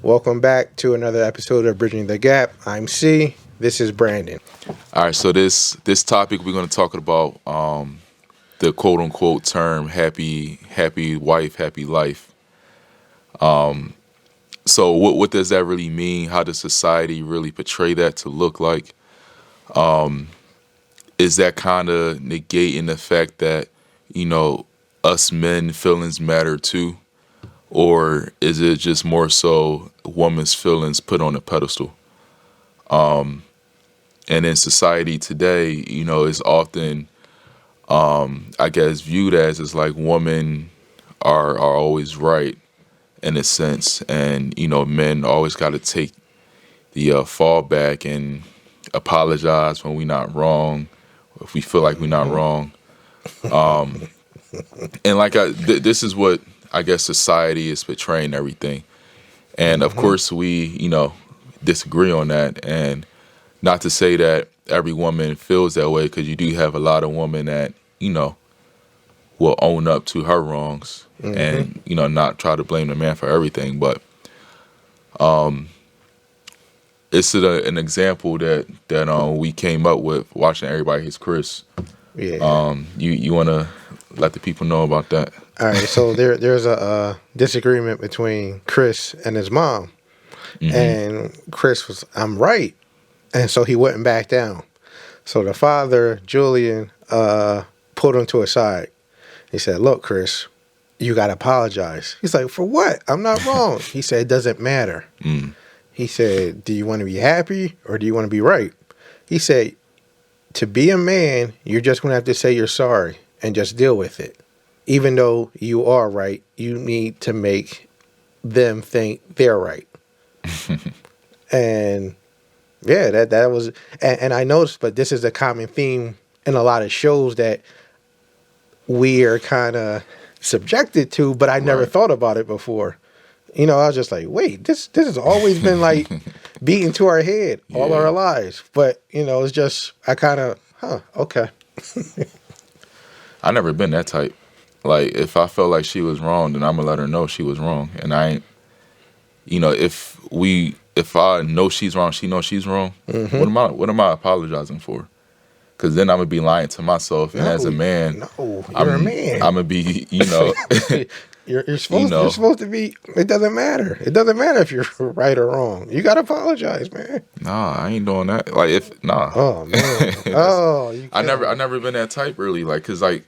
Welcome back to another episode of Bridging the Gap. I'm C. This is Brandon. All right, so this topic we're going to talk about the quote unquote term happy wife, happy life. So what does that really mean? How does society really portray that to look like? Is that kind of negating the fact that, us men feelings matter too? Or is it just more so woman's feelings put on a pedestal? And in society today, it's often, I guess, viewed as like women are always right in a sense. And, men always got to take the fall back and apologize when we're not wrong, if we feel like we're not wrong. And like this is what I guess society is portraying everything. And of course we, disagree on that. And not to say that every woman feels that way, because you do have a lot of women that, will own up to her wrongs and, not try to blame the man for everything. But it's an example that we came up with watching Everybody Hates Chris. Yeah. You want to let the people know about that? All right. So there's a disagreement between Chris and his mom. Mm-hmm. And Chris was, I'm right. And so he wouldn't back down. So the father, Julian, pulled him to a side. He said, look, Chris, you got to apologize. He's like, for what? I'm not wrong. He said, it doesn't matter. He said, do you want to be happy or do you want to be right? He said, to be a man, you're just going to have to say you're sorry and just deal with it. Even though you are right, you need to make them think they're right. And yeah, that was, and I noticed, but this is a common theme in a lot of shows that we are kind of subjected to, but I never thought about it before. I was just like, wait, this has always been like beaten to our head all our lives. But, it's just, I kind of, okay. I never been that type. Like, if I felt like she was wrong, then I'm going to let her know she was wrong. And I ain't, if I know she's wrong, she knows she's wrong, what am I apologizing for? Because then I'm going to be lying to myself. And as a man, you're a man. I'm going to be, You're supposed to be, it doesn't matter. It doesn't matter if you're right or wrong. You got to apologize, man. Nah, I ain't doing that. Like, nah. Oh, man. I never been that type, really. Like, because, like,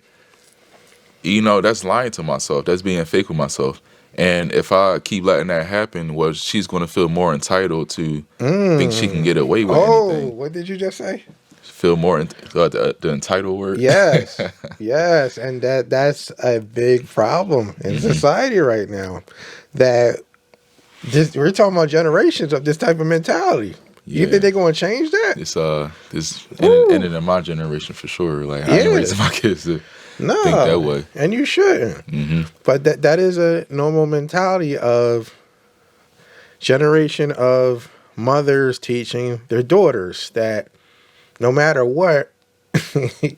that's lying to myself. That's being fake with myself. And if I keep letting that happen, well, she's going to feel more entitled to think she can get away with anything. Oh, what did you just say? Feel more, the entitled word? Yes, yes. And that's a big problem in society right now. That we're talking about generations of this type of mentality. You think they're going to change that? This ended in my generation for sure. Like, I ain't raising my kids to think that way. And you shouldn't. But that is a normal mentality of generation of mothers teaching their daughters that no matter what,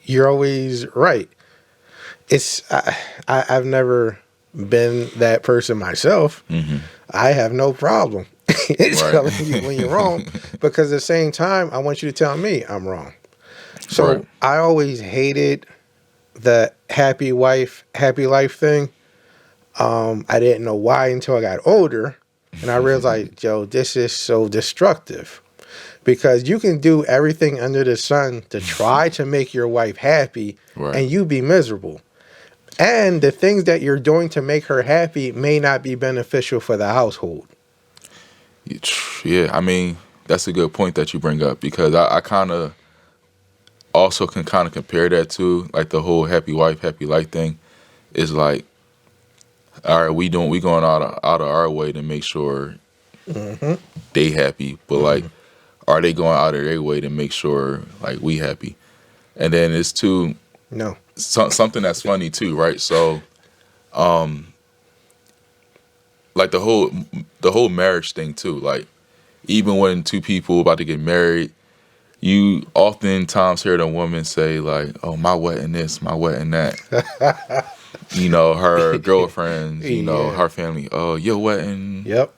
you're always right. I've never been that person myself. I have no problem telling you when you're wrong, because at the same time, I want you to tell me I'm wrong. So I always hated the happy wife, happy life thing. I didn't know why until I got older, and I realized, yo, this is so destructive. Because you can do everything under the sun to try to make your wife happy, and you be miserable. And the things that you're doing to make her happy may not be beneficial for the household. Yeah, I mean, that's a good point that you bring up, because I kind of also can kind of compare that to like the whole happy wife, happy life thing. Is like, all right, we going out of our way to make sure they happy, but like, are they going out of their way to make sure like we happy? And then it's too something that's funny too, right? So, like the whole marriage thing too. Like, even when two people about to get married, you oftentimes hear the woman say like, "Oh, my wedding this, my wedding that." Her girlfriends, her family. Oh, your wedding. Yep.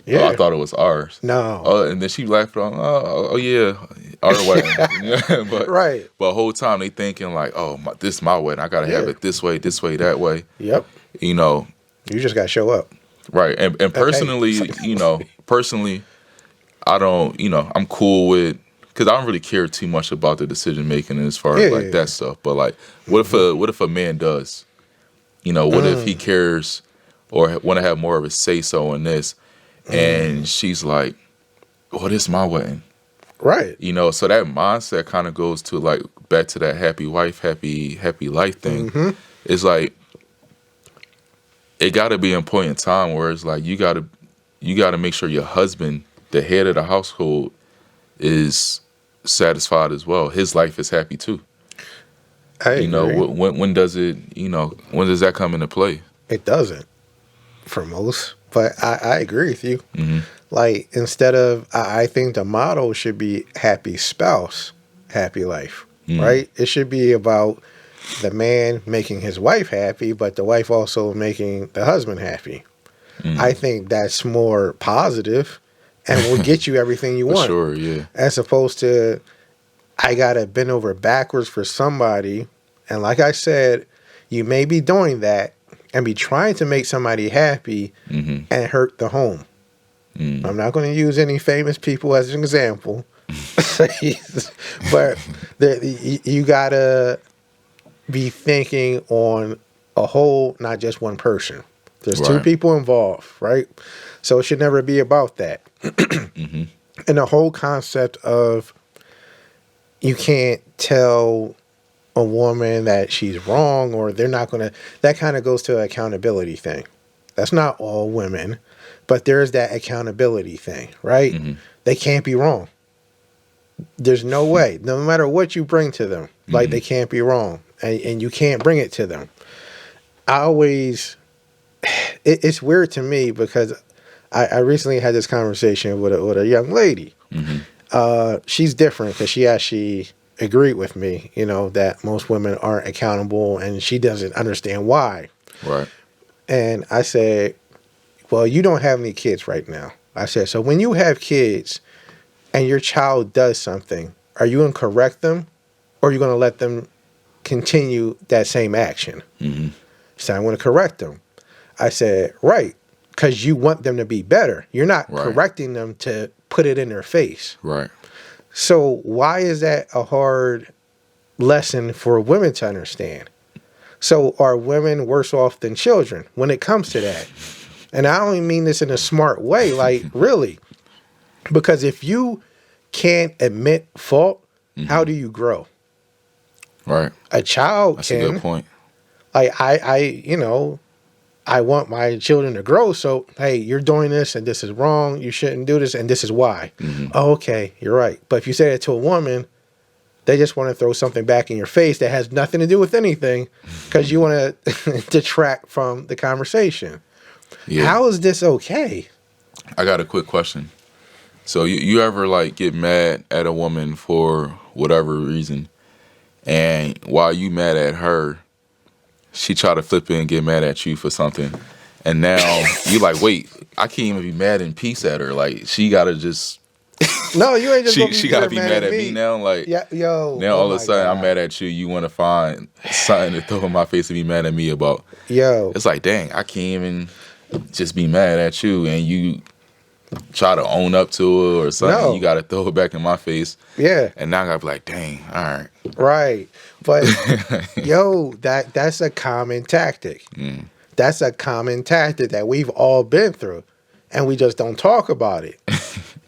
Yeah. Oh, I thought it was ours. No. Oh, and then she laughed on, oh yeah, our wedding. Yeah, but Right. But the whole time they thinking like, oh, this is my wedding. I gotta have it this way, that way. Yep. You know. You just gotta show up. Right. And personally, personally, I don't, I'm cool with, because I don't really care too much about the decision making as far as that stuff. But like, what if a man does? What if he cares or want to have more of a say so in this, and she's like, "Oh, this is my wedding." Right. So that mindset kind of goes to like back to that happy wife, happy life thing. Mm-hmm. It's like it got to be a point in time where it's like you got to make sure your husband, the head of the household, is satisfied as well. His life is happy too. I agree. When does it? When does that come into play? It doesn't for most, but I agree with you. Mm-hmm. Like, instead of, I think the motto should be happy spouse, happy life, right? It should be about the man making his wife happy, but the wife also making the husband happy. I think that's more positive and will get you everything you want. Sure, yeah. As opposed to, I got to bend over backwards for somebody. And like I said, you may be doing that and be trying to make somebody happy and hurt the home. I'm not going to use any famous people as an example, but you got to be thinking on a whole, not just one person. There's two people involved, right? So it should never be about that. And the whole concept of you can't tell a woman that she's wrong or they're not going to, that kind of goes to an accountability thing. That's not all women. But there's that accountability thing, right? They can't be wrong. There's no way. No matter what you bring to them, like, they can't be wrong. And you can't bring it to them. I always... It's weird to me because I recently had this conversation with a young lady. She's different because she actually agreed with me, that most women aren't accountable and she doesn't understand why. Right. And I said... Well, you don't have any kids right now. I said, so when you have kids and your child does something, are you going to correct them or are you going to let them continue that same action? So I want to correct them. I said, right, because you want them to be better. You're not correcting them to put it in their face. Right. So why is that a hard lesson for women to understand? So are women worse off than children when it comes to that? And I only mean this in a smart way, like, really. Because if you can't admit fault, how do you grow? Right. A child That's can. That's a good point. Like, I want my children to grow, so, hey, you're doing this, and this is wrong, you shouldn't do this, and this is why. Oh, okay, you're right. But if you say it to a woman, they just want to throw something back in your face that has nothing to do with anything because you want to detract from the conversation. Yeah. How is this okay? I got a quick question. So you ever like get mad at a woman for whatever reason, and while you mad at her, she try to flip it and get mad at you for something, and now you like, wait, I can't even be mad in peace at her. Like, she gotta just no, you ain't just she gotta be mad at me now. Like, yeah, yo, now all of a sudden I'm mad at you. You want to find something to throw in my face to be mad at me about. Yo, it's like, dang, I can't even just be mad at you, and you try to own up to it or something. No. You got to throw it back in my face. Yeah. And now I got to be like, dang, all right. Right. But, yo, that's a common tactic. That's a common tactic that we've all been through, and we just don't talk about it.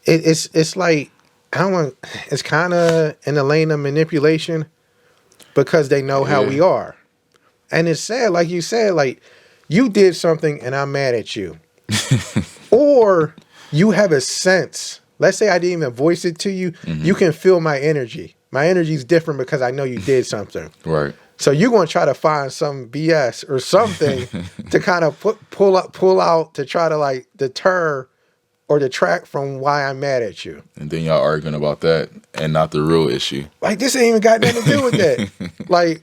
It's like, it's kind of in the lane of manipulation because they know how we are. And it's sad, like you said, like, you did something and I'm mad at you. Or you have a sense. Let's say I didn't even voice it to you. You can feel my energy. My energy is different because I know you did something. Right. So you're going to try to find some BS or something to kind of pull out to try to like deter or detract from why I'm mad at you. And then y'all arguing about that and not the real issue. Like, this ain't even got nothing to do with that. Like,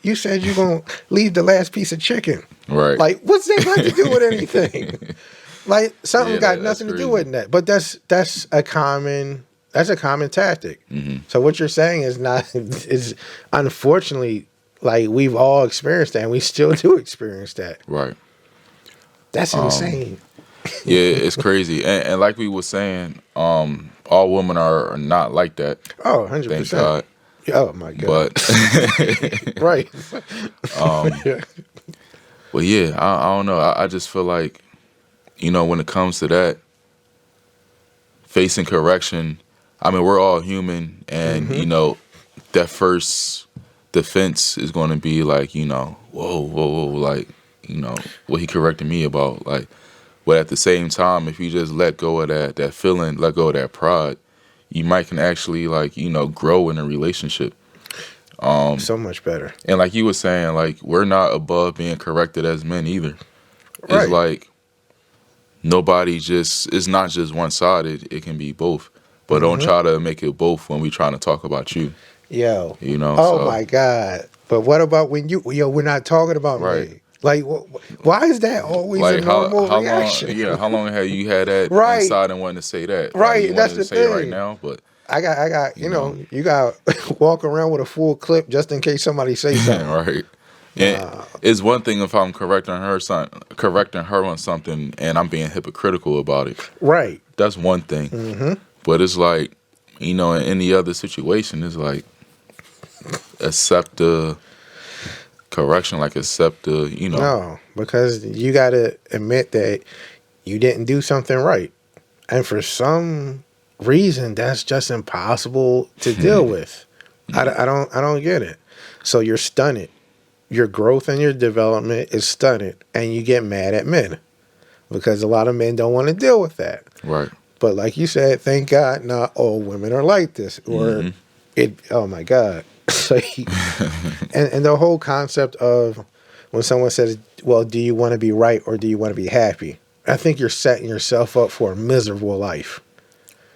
you said you're going to leave the last piece of chicken. Right. Like, what's that got to do with anything? Like something got that's nothing to do crazy. with that. But that's a common tactic. Mm-hmm. So what you're saying is not is unfortunately like we've all experienced that and we still do experience that. Right. That's insane. Yeah, it's crazy. And like we were saying, all women are not like that. Oh, Thank 100%. God. Oh my God. But Right. but yeah, I don't know. I just feel like, when it comes to that, facing correction, I mean, we're all human, and that first defense is going to be like, whoa, whoa, whoa, like, what he corrected me about, like. But at the same time, if you just let go of that feeling, let go of that pride, you might can actually grow in a relationship. So much better. And like you were saying, like we're not above being corrected as men either. It's Right. like it's not just one sided. It can be both. But don't try to make it both when we trying to talk about you. Yo. So My God. But what about when we're not talking about right. me? Like, why is that always Like a normal reaction? long? Yeah, how long have you had that Right. inside and wanted to say that? Right. You That's wanted the to say it right thing. now, but I got, you got to walk around with a full clip just in case somebody say something. right. And it's one thing if I'm correcting her on something, and I'm being hypocritical about it. Right. That's one thing. Mm-hmm. But it's like, in any other situation, it's like accept the correction, like accept the, No, because you got to admit that you didn't do something right. And for some reason, that's just impossible to deal with. I don't get it. So you're stunted. Your growth and your development is stunted, and you get mad at men because a lot of men don't want to deal with that. Right. But like you said, thank God not all women are like this. Or oh my God. and the whole concept of when someone says, well, do you want to be right or do you want to be happy? I think you're setting yourself up for a miserable life.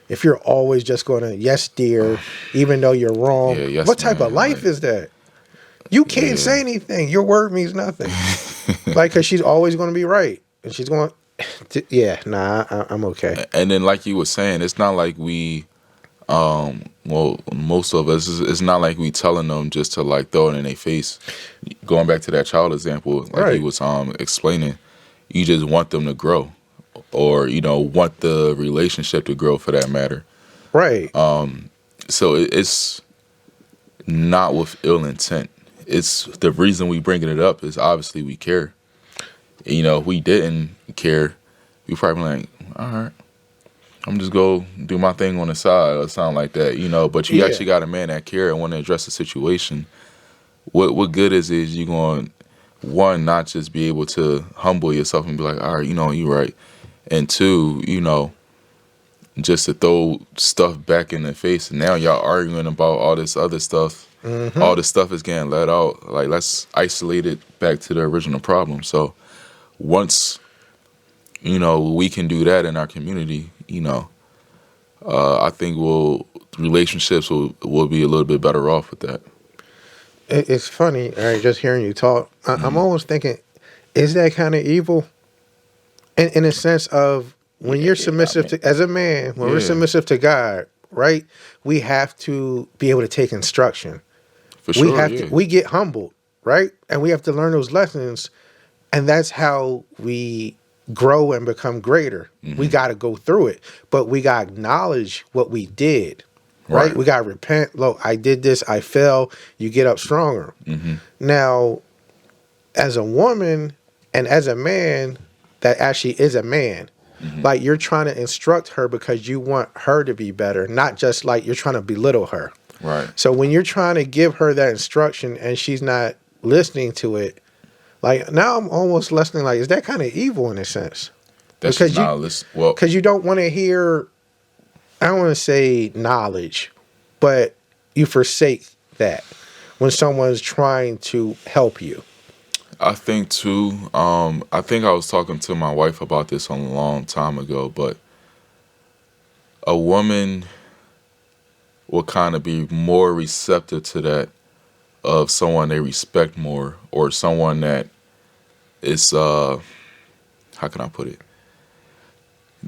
If you're always just going to, yes, dear, even though you're wrong, Yeah, yes, what type man, of life is that? You can't say anything. Your word means nothing. Like, because she's always going to be right. And she's going, I'm okay. And then, like you were saying, it's not like we, most of us, it's not like we telling them just to like throw it in their face. Going back to that child example, like he was explaining, you just want them to grow, or want the relationship to grow for that matter. Right. So it's not with ill intent. It's the reason we bringing it up is obviously we care. If we didn't care, we probably like, all right, I'm just go do my thing on the side or something like that. But you actually got a man that care and want to address the situation. What good is you going, one, not just be able to humble yourself and be like, all right, you're right, and two, just to throw stuff back in the face, and now y'all arguing about all this other stuff. All this stuff is getting let out. Like, let's isolate it back to the original problem. So once we can do that in our community, I think relationships will be a little bit better off with that. It's funny, all right, just hearing you talk. I'm always thinking, is that kind of evil? In a sense of when you're submissive to, as a man, when we're submissive to God, right? We have to be able to take instruction. For sure, we have to. We get humbled, right? And we have to learn those lessons, and that's how we grow and become greater. We got to go through it, but we got to acknowledge what we did, right? We got to repent. Look, I did this. I fell. You get up stronger. Now, as a woman and as a man that actually is a man, like you're trying to instruct her because you want her to be better, not just like you're trying to belittle her. Right. So when you're trying to give her that instruction and she's not listening to it, like now I'm almost listening like, is that kind of evil in a sense? That's because because you don't want to hear, I don't want to say knowledge, but you forsake that when someone's trying to help you. I think too, I think I was talking to my wife about this a long time ago, but a woman will kind of be more receptive to that of someone they respect more, or someone that is, how can I put it?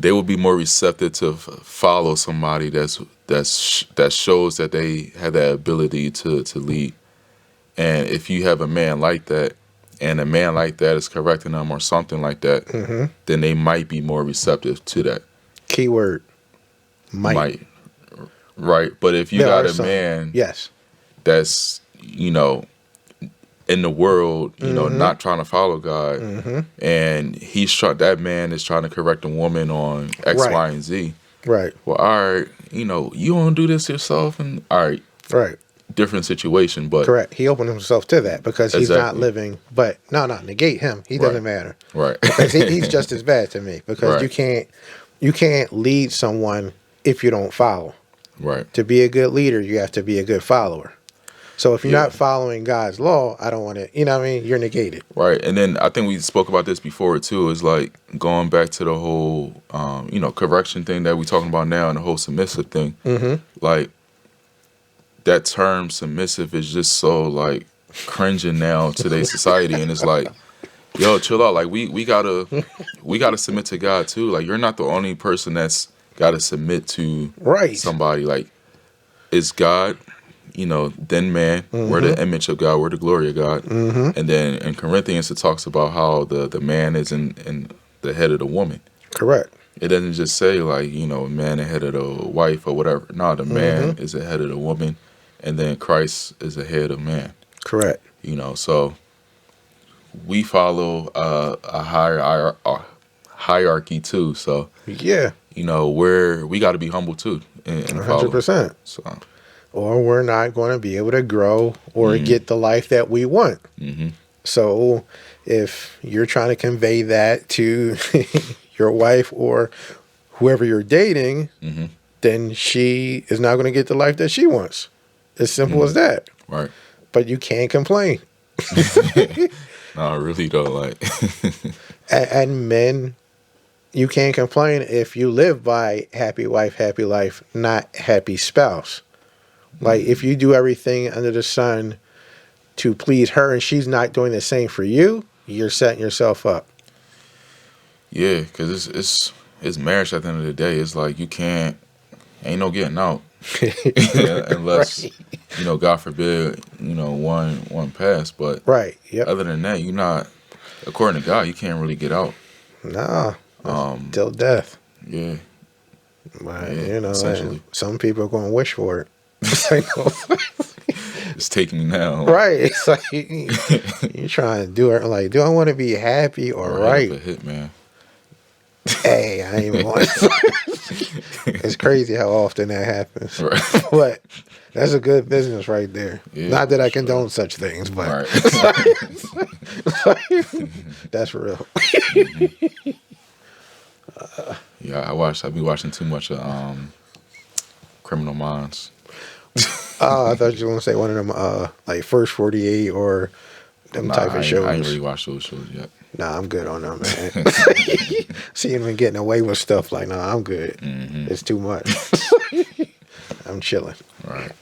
they will be more receptive to follow somebody that shows that they have that ability to lead. And if you have a man like that, and a man like that is correcting them or something like that, then they might be more receptive to that. Keyword, might. Right. But if you There got are a some. man Yes. that's, in the world, not trying to follow God, and that man is trying to correct a woman on X, Right. Y, and Z. Right. Well, all right, you don't do this yourself, and all right. Right. Different situation, but correct. He opened himself to that because he's not Exactly. living. But no, negate him. He doesn't Right. matter right, because he's just as bad to me. Because Right. you can't lead someone if you don't follow. right, To be a good leader, you have to be a good follower. So if you're Yeah. not following God's law, I don't want to. You know what I mean? You're negated. right. And then I think we spoke about this before too. Is like going back to the whole, correction thing that we're talking about now, and the whole submissive thing. Like that term submissive is just so like cringing now in today's society, and it's like, yo, chill out. Like we gotta submit to God too. Like you're not the only person that's gotta submit to Right. somebody. Like it's God, then man. We're the image of God. We're the glory of God. And then in Corinthians it talks about how the man is in the head of the woman. Correct. It doesn't just say like, man the head of the wife or whatever. No, the man is the head of the woman, and then Christ is the head of man. Correct. So we follow a higher hierarchy too. So Yeah. we got to be humble too and follow. 100%. So Or we're not going to be able to grow or get the life that we want. So if you're trying to convey that to your wife or whoever you're dating, then she is not going to get the life that she wants. As simple as that. right. But you can't complain. No, I really don't like. And men, you can't complain if you live by happy wife, happy life, not happy spouse. Like if you do everything under the sun to please her and she's not doing the same for you, you're setting yourself up. Yeah, because it's marriage at the end of the day. It's like ain't no getting out unless Right. God forbid one pass. But Right. Yep. other than that, you're not. According to God, you can't really get out. Nah. Till death. Yeah. But, Yeah, essentially. some people are going to wish for it. It's like, It's taking me now. right. It's like you're trying to do it. Like, do I want to be happy or right? A hit, man. Hey, I ain't even want It's crazy how often that happens. Right. But that's a good business right there. Yeah, Not that I sure. condone such things, but Right. that's real. Yeah, I be watching too much of Criminal Minds. I thought you were going to say one of them, like First 48 or them type of shows. I ain't really watched those shows yet. Nah, I'm good on them, man. Seeing them getting away with stuff like, nah, I'm good. It's too much. I'm chilling. Right.